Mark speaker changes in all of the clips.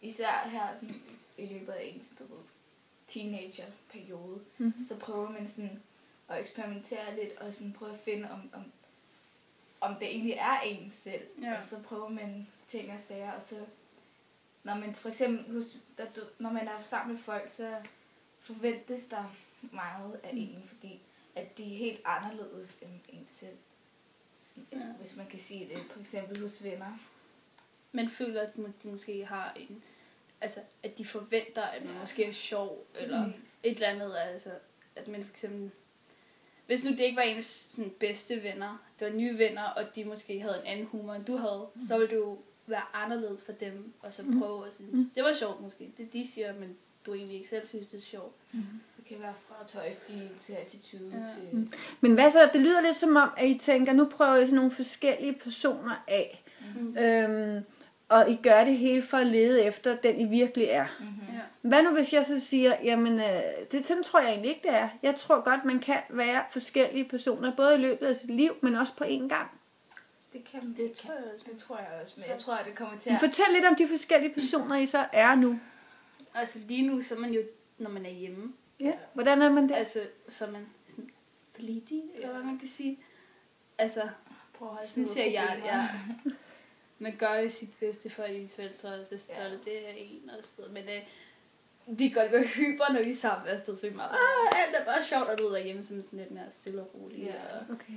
Speaker 1: især her sådan, i løbet af ens teenager-periode, så prøver man sådan at eksperimentere lidt, og sådan prøve at finde, om det egentlig er en selv. Ja. Og så prøver man ting og sager, og så når man for eksempel når man er sammen med folk, så forventes der meget af en, fordi at de er helt anderledes end en selv. Sådan, hvis man kan sige det, for eksempel hos venner.
Speaker 2: Man føler, at de måske har en, altså at de forventer, at man måske er sjov, eller et eller andet, altså at man for eksempel, hvis nu det ikke var ens sådan, bedste venner, det var nye venner, og de måske havde en anden humor, end du havde, så ville du være anderledes for dem, og så prøve at synes, det var sjovt måske, det de siger, men du egentlig ikke selv synes, det er sjovt.
Speaker 1: Det kan være fra tøjstil til attitude til...
Speaker 3: Men hvad så, det lyder lidt som om, at I tænker, nu prøver I sådan nogle forskellige personer af, og I gør det hele for at lede efter den I virkelig er. Hvad nu hvis jeg så siger, jamen, sådan tror jeg egentlig ikke det er. Jeg tror godt, man kan være forskellige personer, både i løbet af sit liv, men også på én gang.
Speaker 1: Det tror jeg også. Men jeg tror, at det kommer til at...
Speaker 3: Fortæl lidt om de forskellige personer, I så er nu.
Speaker 2: Altså lige nu, så er man jo, når man er hjemme.
Speaker 3: Ja, hvordan er man det?
Speaker 2: Altså, så er man sådan flittig, eller hvad man kan sige. Altså, sådan siger jeg, man gør jo sit bedste for ens forældre, og så stolte af en og sådan. Men de går jo hyper, når vi er sammen afsted, så vi er meget, alt er bare sjovt, og du er derhjemme som sådan lidt mere stille og rolig.
Speaker 1: Ja,
Speaker 2: okay.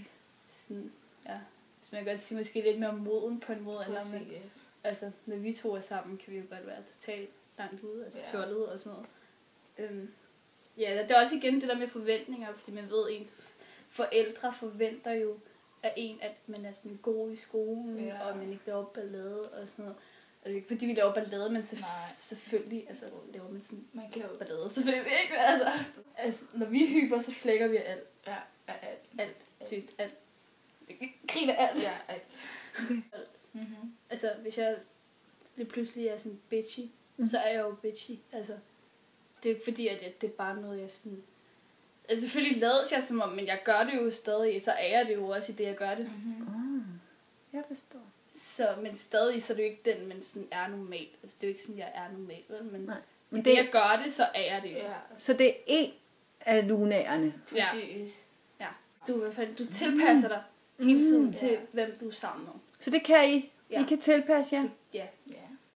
Speaker 2: Sådan, ja. Hvis man kan godt sige måske lidt mere moden på en måde, end altså, når vi to er sammen, kan vi jo godt være totalt langt ude, altså fjollet og sådan noget. Ja, det er også igen det der med forventninger, fordi man ved, at ens forældre forventer jo af en, at man er sådan god i skolen, og man ikke laver ballade og sådan noget. Og det er ikke fordi vi laver ballade, men selvfølgelig, altså laver man sådan, man kan jo ballade selvfølgelig ikke, altså når vi hyper, så flækker vi alt.
Speaker 1: Ja,
Speaker 2: alt. Tyst, alt. Griner alt.
Speaker 1: Ja, alt.
Speaker 2: Altså, hvis jeg det pludselig er sådan bitchy, så er jeg jo bitchy. Altså, det er fordi, at det er bare noget, jeg sådan... Altså, selvfølgelig lades jeg som om, men jeg gør det jo stadig, så er jeg det jo også i det, jeg gør det.
Speaker 3: Jeg forstår.
Speaker 2: Så, men stadig, så er det jo ikke den, man sådan er normal. Altså, det er jo ikke sådan, jeg er normal, vel? Men det, jeg gør det, så er jeg det jo.
Speaker 1: Ja.
Speaker 3: Så det er en af lunaerne.
Speaker 1: Præcis.
Speaker 2: Ja. Du tilpasser dig hele tiden til, hvem du er sammen med.
Speaker 3: Så det kan I? I kan tilpasse jer?
Speaker 2: Ja.